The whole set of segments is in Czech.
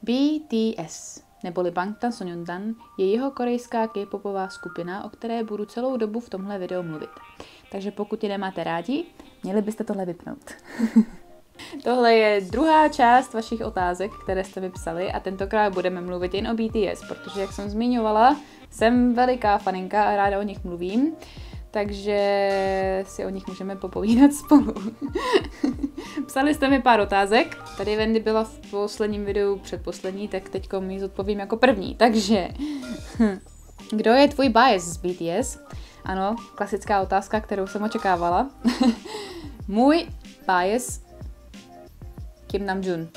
BTS, neboli Bangtan Sonyeondan, je jihokorejská K-popová skupina, o které budu celou dobu v tomhle videu mluvit. Takže pokud ji nemáte rádi, měli byste tohle vypnout. Tohle je druhá část vašich otázek, které jste mi psali a tentokrát budeme mluvit jen o BTS, protože jak jsem zmiňovala, jsem veliká faninka a ráda o nich mluvím, takže si o nich můžeme popovídat spolu. Psali jste mi pár otázek, tady Wendy byla v posledním videu předposlední, tak teďko mi zodpovím jako první, takže kdo je tvůj bias z BTS? Ano, klasická otázka, kterou jsem očekávala. Můj bias Kim Namjoon,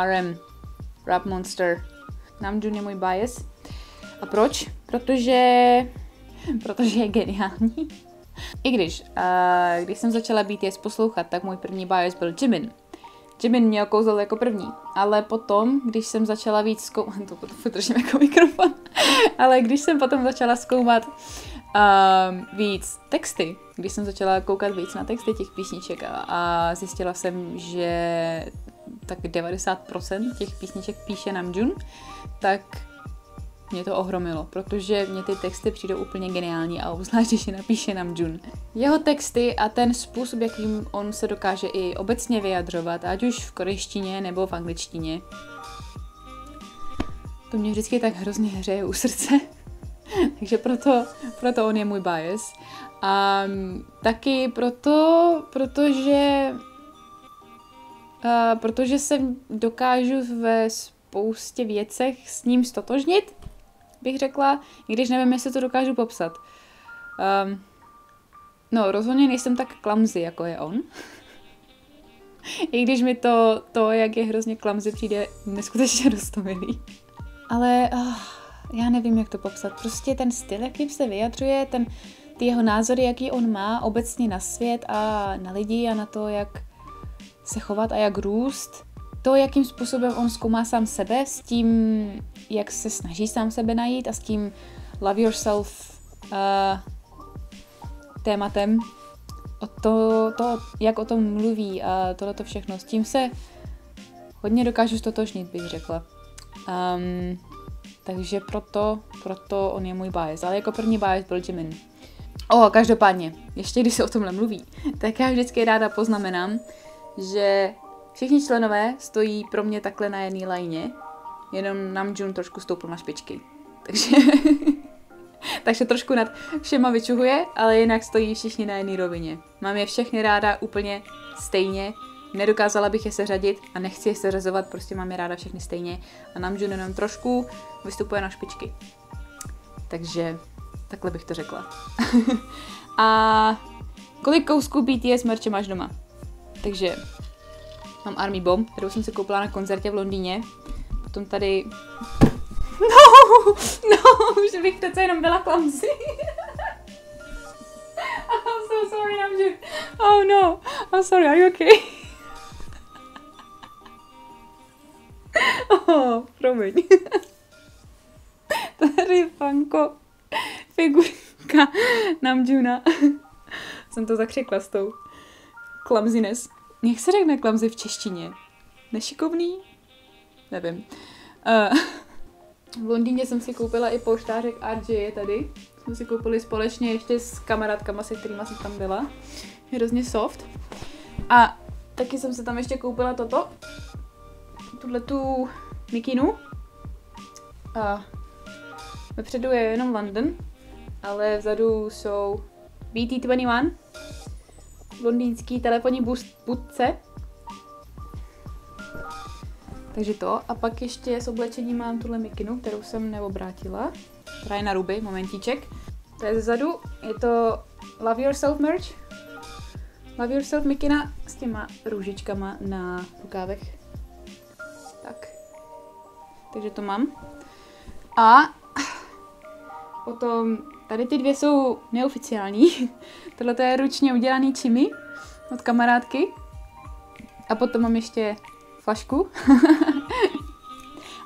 RM, Rap Monster. Namjoon je můj bias. A proč? Protože je geniální. I když jsem začala BTS poslouchat, tak můj první bias byl Jimin. Jimin mě okouzl jako první, ale potom, když jsem začala víc zkoumat, to držím jako mikrofon, ale když jsem potom začala zkoumat víc texty, když jsem začala koukat víc na texty těch písniček a zjistila jsem, že tak 90% těch písniček píše Namjoon, tak mě to ohromilo, protože mě ty texty přijdou úplně geniální a obzvlášť, když je napíše Namjoon. Jeho texty a ten způsob, jakým on se dokáže i obecně vyjadřovat, ať už v korejštině nebo v angličtině, to mě vždycky tak hrozně hřeje u srdce. Takže proto on je můj bias. A taky protože se dokážu ve spoustě věcech s ním stotožnit, bych řekla, i když nevím, jestli to dokážu popsat. No, rozhodně nejsem tak clumsy, jako je on. I když mi to, jak je hrozně clumsy, přijde neskutečně roztomilý. Ale já nevím, jak to popsat. Prostě ten styl, jakým se vyjadřuje, ty jeho názory, jaký on má obecně na svět a na lidi a na to, jak se chovat a jak růst. To, jakým způsobem on zkoumá sám sebe, s tím, jak se snaží sám sebe najít a s tím love yourself tématem, jak o tom mluví a tohleto všechno. S tím se hodně dokážu stotožnit, bych řekla. Takže proto on je můj bias. Ale jako první bias byl Jimin. Každopádně, ještě když se o tomhle mluví, tak já vždycky ráda poznamenám, že všichni členové stojí pro mě takhle na jedné lajně, jenom Namjoon trošku stoupl na špičky. Takže trošku nad všema vyčuhuje, ale jinak stojí všichni na jedné rovině. Mám je všechny ráda úplně stejně, nedokázala bych je seřadit a nechci je seřazovat, prostě mám je ráda všechny stejně a Namjoon jenom trošku vystupuje na špičky. Takže takhle bych to řekla. A kolik kousků BTS merče máš doma? Takže mám Army Bomb, kterou jsem si koupila na koncertě v Londýně. Potom tady... No, že bych přece jenom byla clumsy. I'm so sorry, Namjoon. Oh no, I'm sorry, are you okay? Promiň. Tady Funko figurka Namjoona. Jsem to zakřikla s tou clumsiness. Jak se řekne clumsy v češtině? Nešikovný? Nevím. V Londýně jsem si koupila i polštářek RJ je tady. Jsme si koupili společně ještě s kamarádkama, se kterýma jsem tam byla. Je hrozně soft. A taky jsem se tam ještě koupila tuhletu mikinu. A vepředu je jenom London, ale vzadu jsou BT21, londýnský telefonní budce. Takže to. A pak ještě s oblečením mám tuhle mikinu, kterou jsem neobrátila. Která je na ruby, momentíček. To je zezadu, je to Love Yourself merch. Love Yourself mikina s těma růžičkama na rukávech. Tak. Takže to mám. A potom tady ty dvě jsou neoficiální. Tohle je ručně udělaný čimy od kamarádky. A potom mám ještě flašku.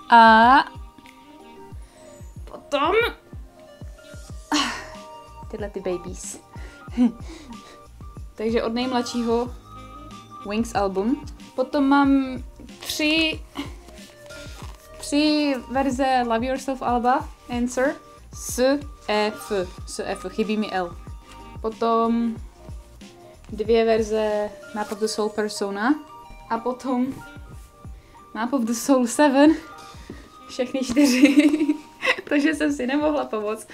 A potom tyhle ty babies. Takže od nejmladšího Wings album. Potom mám 3 3 verze Love Yourself alba, Answer, S-E-F, chybí mi L. Potom 2 verze Map of the Soul Persona a potom Map of the Soul 7, všechny 4, protože jsem si nemohla pomoct.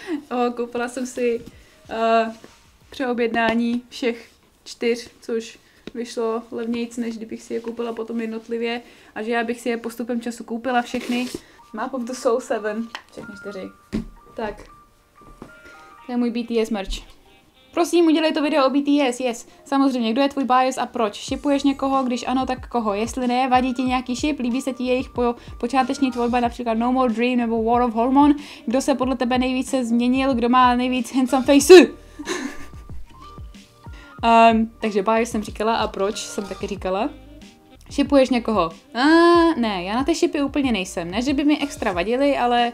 Koupila jsem si přeobjednání všech 4, což vyšlo levnějc, než kdybych si je koupila potom jednotlivě a že já bych si je postupem času koupila všechny. Map of the Soul 7, všechny 4. Tak, to je můj BTS merch. Prosím, udělej to video o BTS, yes. Samozřejmě, kdo je tvůj bias a proč? Shipuješ někoho, když ano, tak koho? Jestli ne, vadí ti nějaký ship, líbí se ti jejich počáteční tvorba, například No More Dream nebo War of Hormone? Kdo se podle tebe nejvíce změnil, kdo má nejvíc handsome face? Takže bias jsem říkala a proč jsem taky říkala. Shipuješ někoho? Ne, já na ty shipy úplně nejsem. Ne, že by mi extra vadily, ale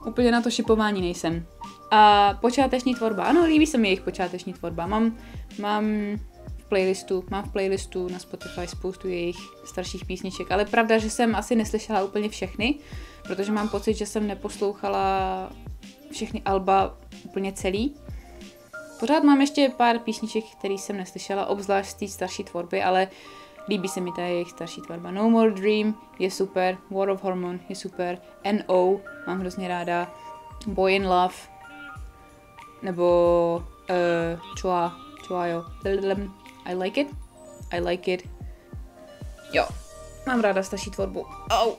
úplně na to shipování nejsem. A počáteční tvorba, ano, líbí se mi jejich počáteční tvorba. Mám v playlistu na Spotify spoustu jejich starších písniček, ale pravda, že jsem asi neslyšela úplně všechny, protože mám pocit, že jsem neposlouchala všechny alba úplně celý. Pořád mám ještě pár písniček, které jsem neslyšela, obzvlášť z té starší tvorby, ale líbí se mi ta jejich starší tvorba. No More Dream je super, War of Hormone je super, N.O. mám hrozně ráda, Boy in Love, nebo Choayo. I like it. Jo, mám ráda starší tvorbu. Au.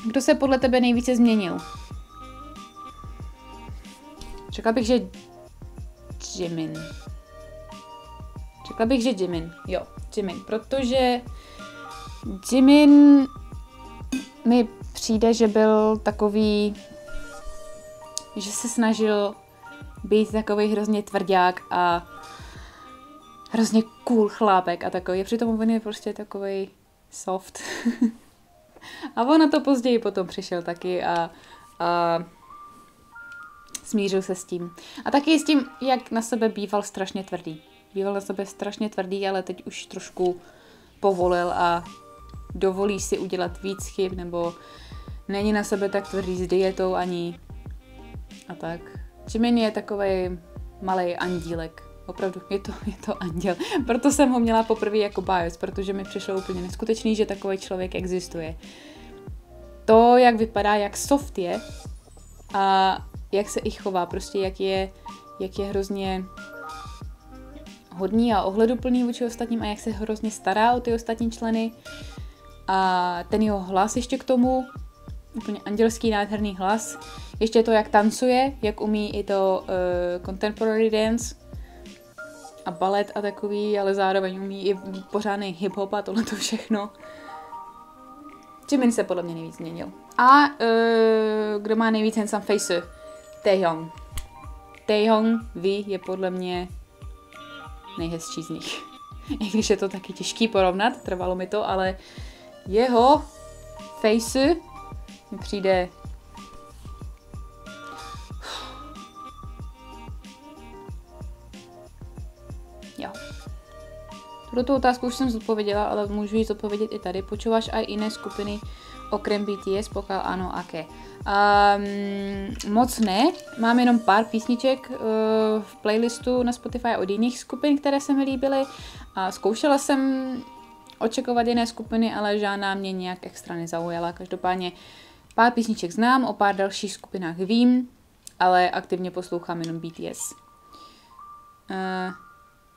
Kdo se podle tebe nejvíce změnil? Řekla bych, že Jimin. Jo, Jimin, protože Jimin mi přijde, že byl takový, že se snažil být takový hrozně tvrdák a hrozně cool chlápek a takový. Přitom on je prostě takový soft. A on na to později potom přišel taky a smířil se s tím. A taky s tím, jak na sebe býval strašně tvrdý. Ale teď už trošku povolil a dovolí si udělat víc chyb, nebo není na sebe tak tvrdý s dietou ani a tak. Jimin je takovej malej andílek. Opravdu, je to anděl. Proto jsem ho měla poprvé jako bias, protože mi přišlo úplně neskutečný, že takový člověk existuje. To, jak vypadá, jak soft je a jak se i chová, prostě jak je hrozně hodný a ohleduplný vůči ostatním a jak se hrozně stará o ty ostatní členy. A ten jeho hlas ještě k tomu, úplně andělský nádherný hlas. Ještě to, jak tancuje, jak umí i to contemporary dance a balet a takový, ale zároveň umí i pořádný hip-hop a tohle to všechno. Jimin se podle mě nejvíc změnil. A kdo má nejvíc handsome face? Taehyung. Taehyung V je podle mě nejhezčí z nich. I když je to taky těžký porovnat, trvalo mi to, ale jeho face mi přijde jo. Tuto otázku už jsem zodpověděla, ale můžu ji zodpovědět i tady. Počúvaš aj iné skupiny okrem BTS, pokud ano, aké? Moc ne, mám jenom pár písniček v playlistu na Spotify od jiných skupin, které se mi líbily. A zkoušela jsem očekovat jiné skupiny, ale žádná mě nějak extra nezaujala. Každopádně pár písniček znám, o pár dalších skupinách vím, ale aktivně poslouchám jenom BTS.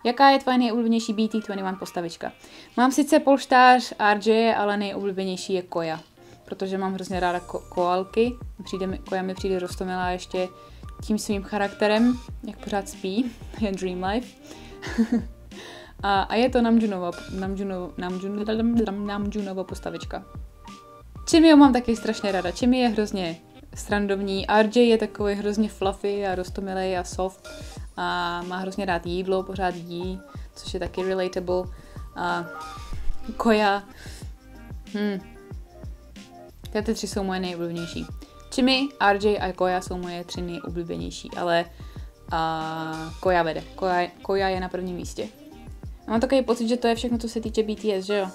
Jaká je tvoje nejoblíbenější BT21 postavička? Mám sice polštář RJ, ale nejoblíbenější je Koya, protože mám hrozně ráda koalky. Koya mi přijde roztomilá ještě tím svým charakterem, jak pořád spí, je Dream Life. a je to Namjoonova postavička. Chimio mám taky strašně ráda. Chimmy je hrozně srandovní, RJ je takový hrozně fluffy a roztomilej a soft a má hrozně rád jídlo, pořád jí, což je taky relatable. A Koya, ty 3 jsou moje nejoblíbenější. Chimmy, RJ a Koya jsou moje 3 nejoblíbenější, ale Koya vede. Koya je na prvním místě. A mám takový pocit, že to je všechno, co se týče BTS, že jo?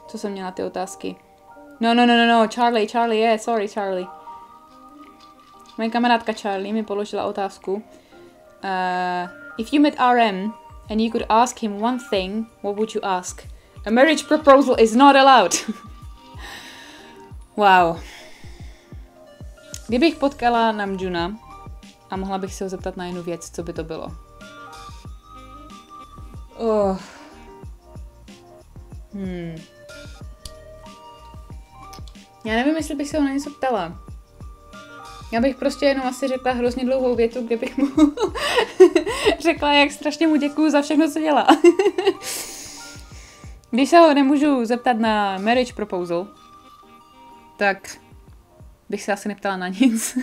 Co jsem měla ty otázky. No, Charlie, yeah, sorry, Charlie. Moje kamarádka Charlie mi položila otázku. If you met RM and you could ask him one thing, what would you ask? A marriage proposal is not allowed. Wow. Kdybych potkala Namjoona a mohla bych se ho zeptat na jednu věc, co by to bylo? Já nevím, jestli bych se ho na něco ptala. Já bych prostě jenom asi řekla hrozně dlouhou větu, kde bych mu řekla, jak strašně mu děkuju za všechno, co dělá. Když se ho nemůžu zeptat na marriage proposal, tak bych se asi neptala na nic.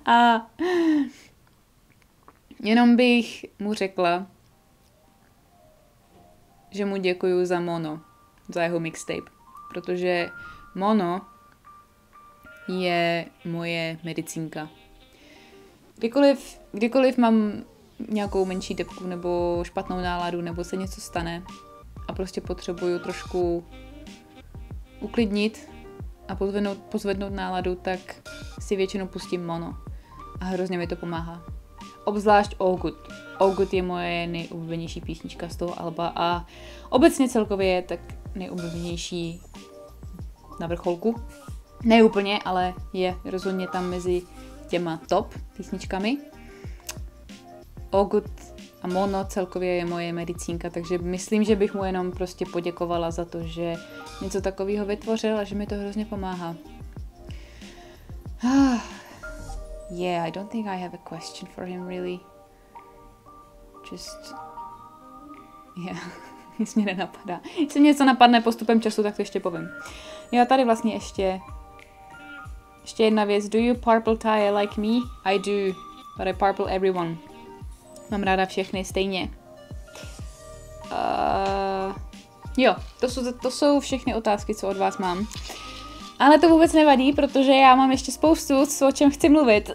A jenom bych mu řekla, že mu děkuju za Mono, za jeho mixtape. Protože Mono je moje medicínka. Kdykoliv mám nějakou menší depku nebo špatnou náladu nebo se něco stane a prostě potřebuju trošku uklidnit a pozvednout náladu, tak si většinou pustím Mono. A hrozně mi to pomáhá. Obzvlášť All Good. All Good je moje nejoblíbenější písnička z toho alba a obecně celkově je tak nejoblíbenější na vrcholku. Ne úplně, ale je rozhodně tam mezi těma top písničkami. All Good a Mono celkově je moje medicínka, takže myslím, že bych mu jenom prostě poděkovala za to, že něco takového vytvořil a že mi to hrozně pomáhá. Yeah, I don't think I have a question for him really. Just... Yeah, nic mě nenapadá. Když mě něco napadne postupem času, tak to ještě povím. Jo, tady vlastně ještě jedna věc. Do you purple tie like me? I do, but I purple everyone. Mám ráda všechny stejně. Jo, to jsou všechny otázky, co od vás mám. Ale to vůbec nevadí, protože já mám ještě spoustu, o čem chci mluvit.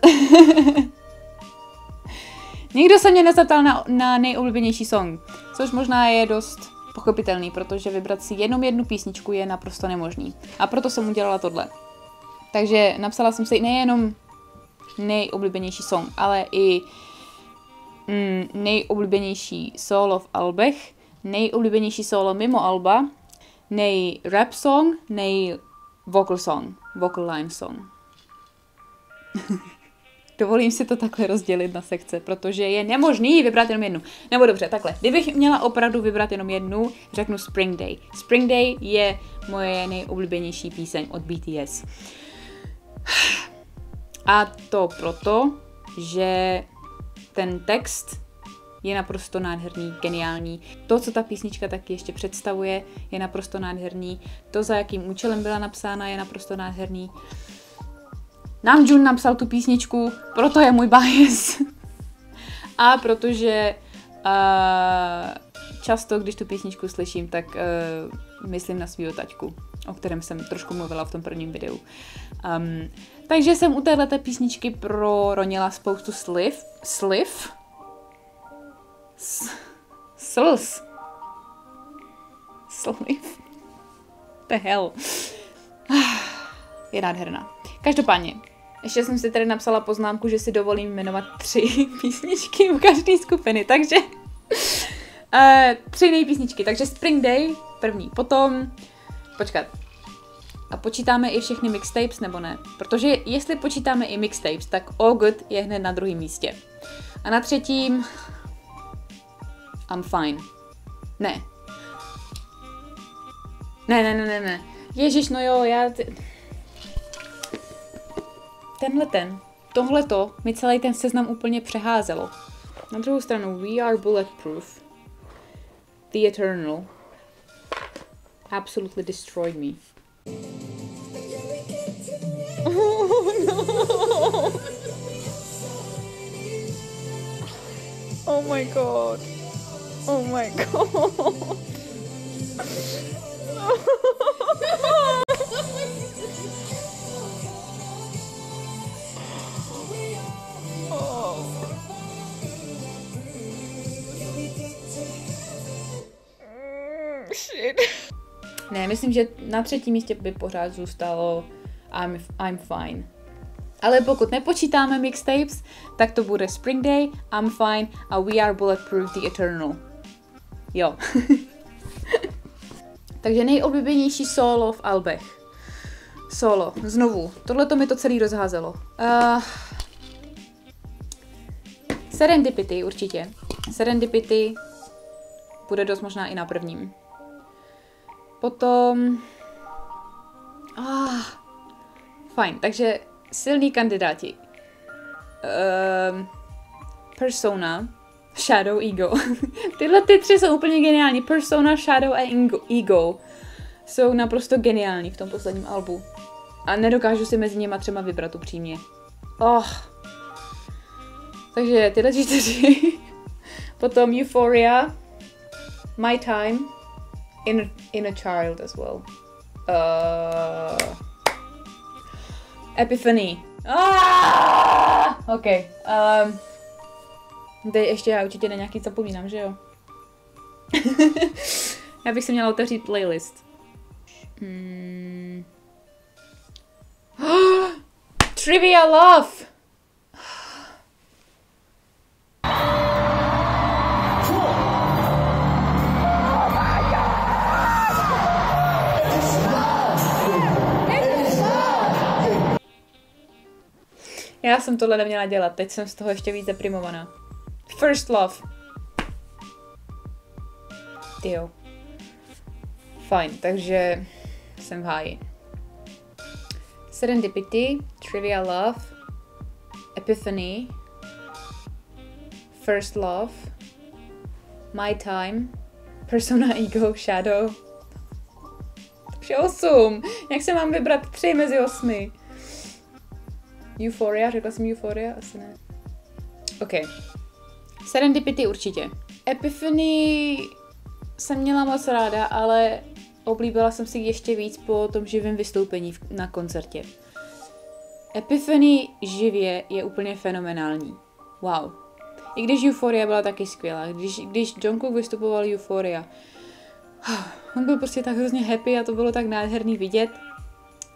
Nikdo se mě nezeptal na nejoblíbenější song, což možná je dost pochopitelný, protože vybrat si jenom jednu písničku je naprosto nemožný. A proto jsem udělala tohle. Takže napsala jsem si nejenom nejoblíbenější song, ale i nejoblíbenější solo v albech, nejoblíbenější solo mimo alba, nej-rap song, vocal song, vocal line song. Dovolím si to takhle rozdělit na sekce, protože je nemožný vybrat jenom jednu. Nebo dobře, takhle. Kdybych měla opravdu vybrat jenom jednu, řeknu Spring Day. Spring Day je moje nejoblíbenější píseň od BTS. A to proto, že ten text je naprosto nádherný, geniální. To, co ta písnička taky ještě představuje, je naprosto nádherný. To, za jakým účelem byla napsána, je naprosto nádherný. Namjoon napsal tu písničku, proto je můj bias. A protože často, když tu písničku slyším, tak myslím na svýho taťku, o kterém jsem trošku mluvila v tom prvním videu. Takže jsem u téhleté písničky proronila spoustu sliv. The hell. Je nádherná. Každopádně, ještě jsem si tady napsala poznámku, že si dovolím jmenovat 3 písničky u každé skupiny, takže 3 nejpísničky, takže Spring Day první, potom, počkat, a počítáme i všechny mixtapes, nebo ne? Protože jestli počítáme i mixtapes, tak All Good je hned na druhém místě. A na třetím I'm Fine. Ne. Ježiš, no jo, tohleto mi celý ten seznam úplně přeházelo. Na druhou stranu We Are Bulletproof, The Eternal, absolutely destroyed me. Oh no! Oh my god! Oh my god! Ne, fajn. Myslím, že na 3. místě by pořád zůstalo I'm Fine. Ale pokud nepočítáme mixtapes, tak to bude Spring Day, I'm Fine a We Are Bulletproof The Eternal. Jo. Takže nejoblíbenější solo v albech. Solo, znovu. Tohle to mi to celý rozházelo. Serendipity určitě. Serendipity bude dost možná i na prvním. Potom... fajn, takže silní kandidáti. Persona, Shadow, Ego. Tyhle ty 3 jsou úplně geniální. Persona, Shadow a Ego jsou naprosto geniální v tom posledním albu. A nedokážu si mezi něma 3 vybrat upřímně. Takže tyhle 4. Potom Euphoria, My Time, Inner Child as well. Epiphany. OK. Teď ještě já určitě na nějaký zapomínám, že jo? Já bych si měla otevřít playlist. Trivia Love! Já jsem tohle neměla dělat, teď jsem z toho ještě víc deprimovaná. First Love. Tyjo. Fajn, takže jsem v háji. Serendipity, Trivia Love, Epiphany, First Love, My Time, Persona, Ego, Shadow. Takže 8. Jak se mám vybrat 3 mezi 8? Euphoria, řekla jsem Euphoria? Asi ne. OK. Serendipity určitě. Epiphany jsem měla moc ráda, ale oblíbila jsem si ještě víc po tom živém vystoupení na koncertě. Epiphany živě je úplně fenomenální. Wow. I když Euphoria byla taky skvělá. Když Jungkook vystupoval Euphoria, on byl prostě tak hrozně happy a to bylo tak nádherný vidět.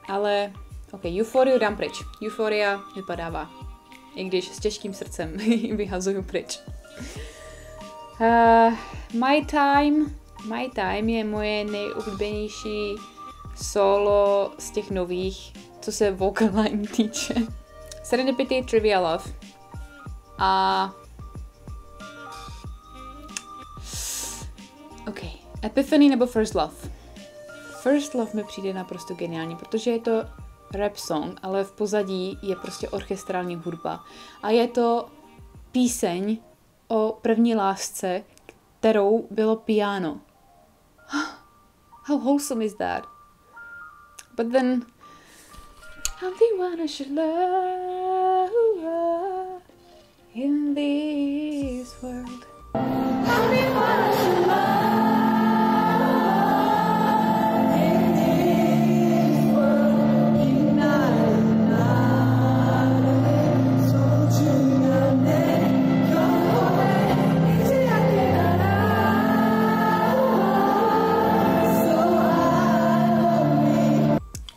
Ale OK, Euphoria dám pryč. Euphoria vypadává. I když s těžkým srdcem vyhazuju pryč. My Time je moje nejoblíbenější solo z těch nových, co se vocal line týče. Serendipity, Trivia Love. A... OK. Epiphany nebo First Love? First Love mi přijde naprosto geniální, protože je to rap song, ale v pozadí je prostě orchestrální hudba. A je to píseň o první lásce, kterou bylo piano. How wholesome is that? But then, I'm the one I should love in this world. I'm the one I should love.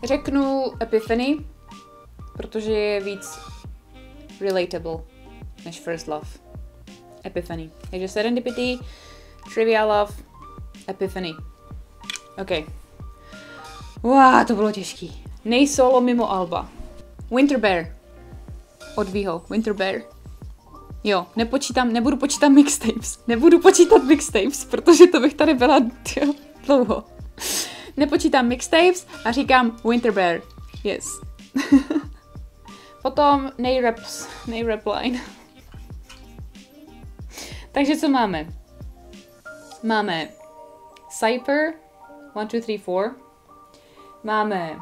Řeknu Epiphany, protože je víc relatable než First Love. Epiphany. Takže Serendipity, Trivia Love, Epiphany. OK. Wow, to bylo těžký. Nejsolo mimo alba. Winter Bear. Od Vho. Winter Bear. Jo, nebudu počítat mixtapes. Nebudu počítat mixtapes, protože to bych tady byla dlouho. Nepočítám mixtapes a říkám Winter Bear. Yes. Potom nej-rap line. Takže co máme? Máme Cypher, 1, 2, 3, 4. Máme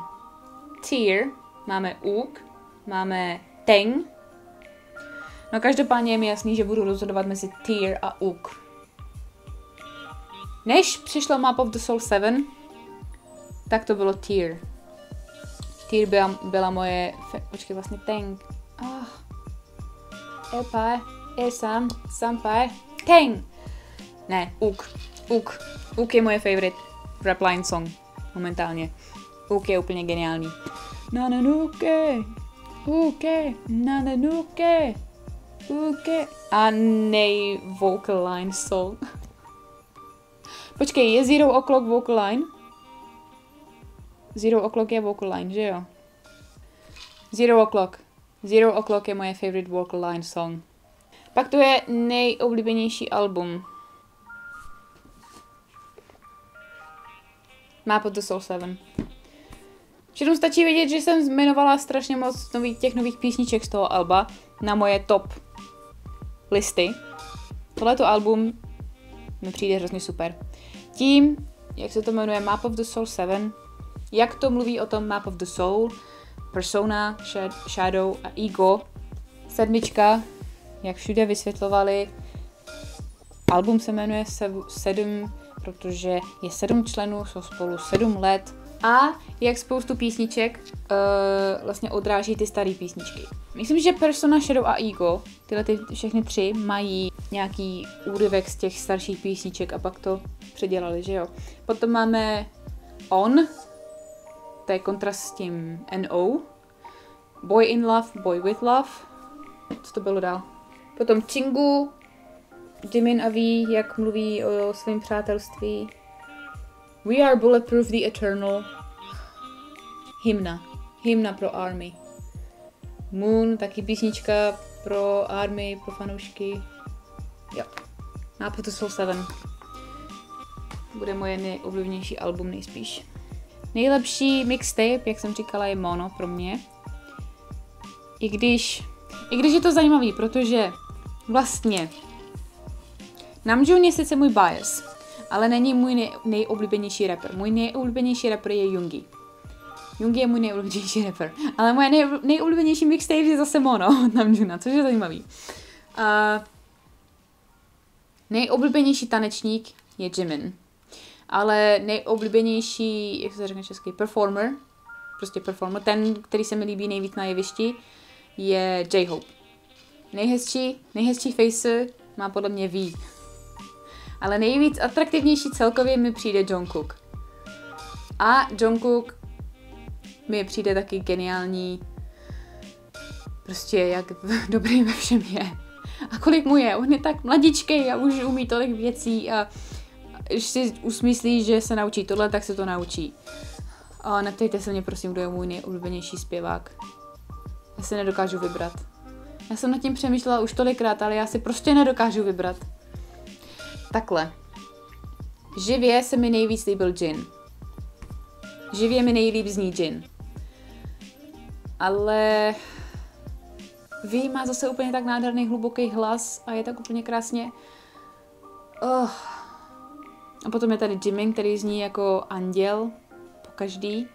Tear, máme Ook, máme Teng. No každopádně je mi jasný, že budu rozhodovat mezi Tear a Ook. Než přišlo Map of the Soul 7, tak to bylo Tear. Tear byla moje... Počkej, vlastně Teng. Epai, Esam, Sampai, Teng. Ne, Ook. Ook je moje favorite rap line song. momentálně. UK je úplně geniální. Nananuke, UK, Nananuke, UK. A nej vocal line song. Počkej, je Zero O'Clock vocal line? Zero O'Clock je vocal line, že jo? Zero O'Clock. Zero O'Clock je moje favorite vocal line song. Pak to je nejoblíbenější album. Map of the Soul 7. Všechno stačí vidět, že jsem jmenovala strašně moc těch nových písniček z toho alba na moje top listy. Tohleto album mi přijde hrozně super. Tím, jak se to jmenuje Map of the Soul 7, jak to mluví o tom Map of the Soul, Persona, Shadow a Ego, 7, jak všude vysvětlovali, album se jmenuje 7, protože je 7 členů, jsou spolu 7 let a jak spoustu písniček vlastně odráží ty staré písničky. Myslím, že Persona, Shadow a Ego, tyhle všechny 3 mají nějaký úryvek z těch starších písniček a pak to předělali, že jo. Potom máme On, to je kontrast s tím NO, Boy in Love, Boy with Love, co to bylo dál. Potom Chingu, Jimin a V, jak mluví o svém přátelství. We Are Bulletproof, The Eternal. Hymna pro Army. Moon, taky písnička pro Army, pro fanoušky. Jo. Map of the Soul 7. Bude moje nejoblíbenější album nejspíš. Nejlepší mixtape, jak jsem říkala, je Mono pro mě. I když je to zajímavý, protože vlastně Namjoon je sice můj bias, ale není můj nejoblíbenější rapper. Můj nejoblíbenější rapper je Yoongi. Yoongi je můj nejoblíbenější rapper, ale moje nejoblíbenější mixtape je zase Mono od Namjoona, což je zajímavý. Nejoblíbenější tanečník je Jimin. Ale nejoblíbenější, jak se řekne česky, performer, ten, který se mi líbí nejvíc na jevišti, je J-Hope. Nejhezčí face má podle mě V. Ale nejvíc atraktivnější celkově mi přijde Jungkook. A Jungkook mi přijde taky geniální, prostě jak dobrý ve všem je. A kolik mu je? On je tak mladičkej a už umí tolik věcí a když si usmyslí, že se naučí tohle, tak se to naučí. A neptejte se mě prosím, kdo je můj nejoblíbenější zpěvák. Já se nedokážu vybrat. Já jsem nad tím přemýšlela už tolikrát, ale já si prostě nedokážu vybrat. Takhle. Živě se mi nejvíc líbil Jin. Živě mi nejlíp zní Jin. Ale V má zase úplně tak nádherný hluboký hlas a je tak úplně krásně. A potom je tady Jimin, který zní jako anděl pokaždý.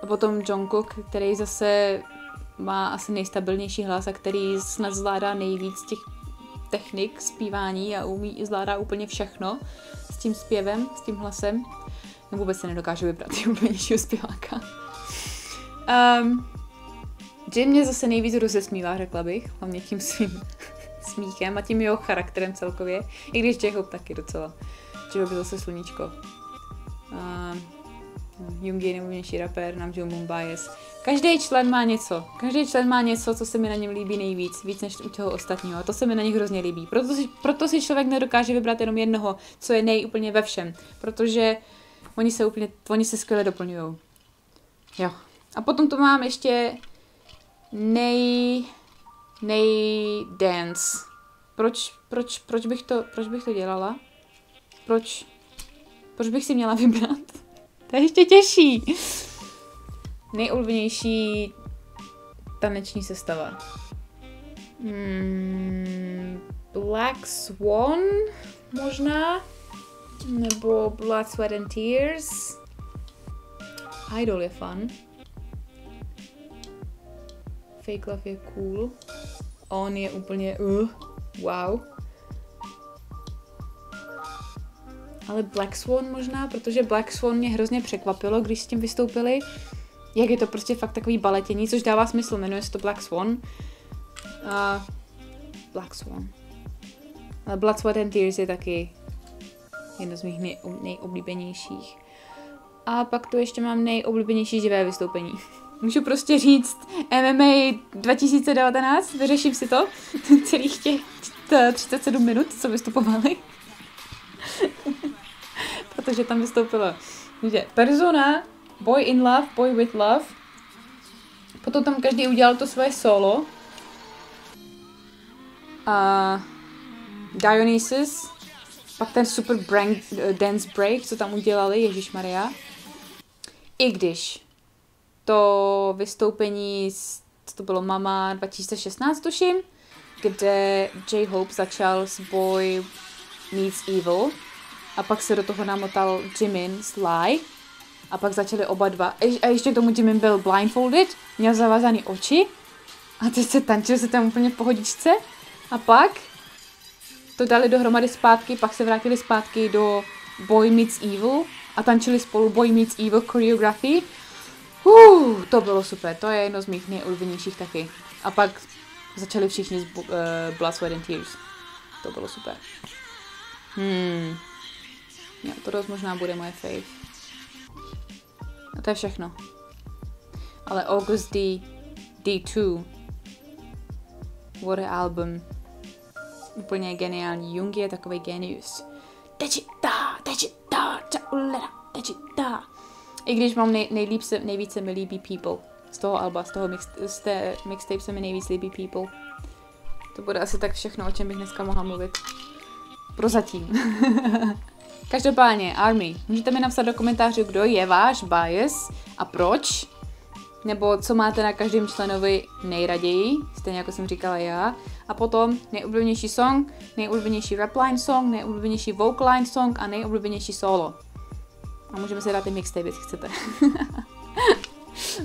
A potom Jungkook, který zase má asi nejstabilnější hlas a který snad zvládá nejvíc těch technik zpívání a zvládá úplně všechno s tím zpěvem, s tím hlasem. No vůbec se nedokážu vybrat nejúplnějšího zpěváka. Jin mě zase nejvíc rozesmívá, řekla bych, hlavně tím svým smíchem a tím jeho charakterem celkově, i když J-Hope taky docela. J-Hope je zase sluníčko. Yoongi je nejmožnější rapper, Namjoon Moon bias. Každý člen má něco, co se mi na něm líbí nejvíc, víc než u toho ostatního. A to se mi na nich hrozně líbí. Proto si člověk nedokáže vybrat jenom jednoho, co je úplně ve všem. Protože oni se skvěle doplňují. Jo. A potom tu mám ještě dance. Proč bych to dělala? Proč bych si měla vybrat? To je ještě těžší. Nejoblíbenější taneční sestava. Black Swan možná? Nebo Blood, Sweat and Tears? Idol je fun. Fake Love je cool. On je úplně wow. Ale Black Swan možná, protože Black Swan mě hrozně překvapilo, když s tím vystoupili. Jak je to prostě fakt takový baletění, což dává smysl, jmenuje se to Black Swan. Black Swan. Ale Blood, Sweat and Tears je taky jedno z mých nejoblíbenějších. A pak tu ještě mám nejoblíbenější živé vystoupení. Můžu prostě říct MMA 2019, vyřeším si to, celých těch 37 minut, co vystupovali. Protože tam vystoupilo Persona, Boy in Love, Boy with Love. Potom tam každý udělal to svoje solo. A Dionysus. Pak ten super dance break, co tam udělali, ježišmarja. I když to vystoupení, co to bylo Mama 2016 tuším, kde J-Hope začal s Boy Meets Evil a pak se do toho namotal Jimin s Lie a pak začali oba dva. A ještě k tomu Jimin byl blindfolded, měl zavazaný oči a teď se tančil se tam úplně v pohodičce a pak to dali dohromady zpátky, pak se vrátili zpátky do Boy Meets Evil a tančili spolu Boy Meets Evil choreography. To bylo super, to je jedno z mých nejoblíbenějších taky. A pak začali všichni z Blood, Sweat and Tears. To bylo super. Jo, to dost možná bude moje fave. A to je všechno. Ale August D2. What a album. Úplně geniální. Jung je takovej genius. I když mám nejvíc se mi líbí People. Z toho alba, z té mixtape se mi nejvíc líbí People. To bude asi tak všechno, o čem bych dneska mohla mluvit. Prozatím. Každopádně, ARMY, můžete mi napsat do komentářů, kdo je váš bias a proč. Nebo co máte na každém členovi nejraději, stejně jako jsem říkala já. A potom nejoblíbenější song, nejoblíbenější rapline song, nejoblíbenější vocline song a nejoblíbenější solo. A můžeme si dát i mixtape, jestli chcete.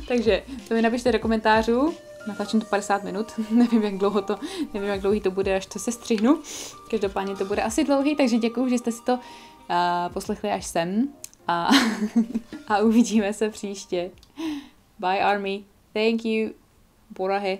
Takže to mi napište do komentářů. Natáčím to 50 minut, nevím jak dlouhý to bude, až to se střihnu. Každopádně to bude asi dlouhý, takže děkuju, že jste si to poslechli až sem. A uvidíme se příště. Bye ARMY. Thank you. Borahe.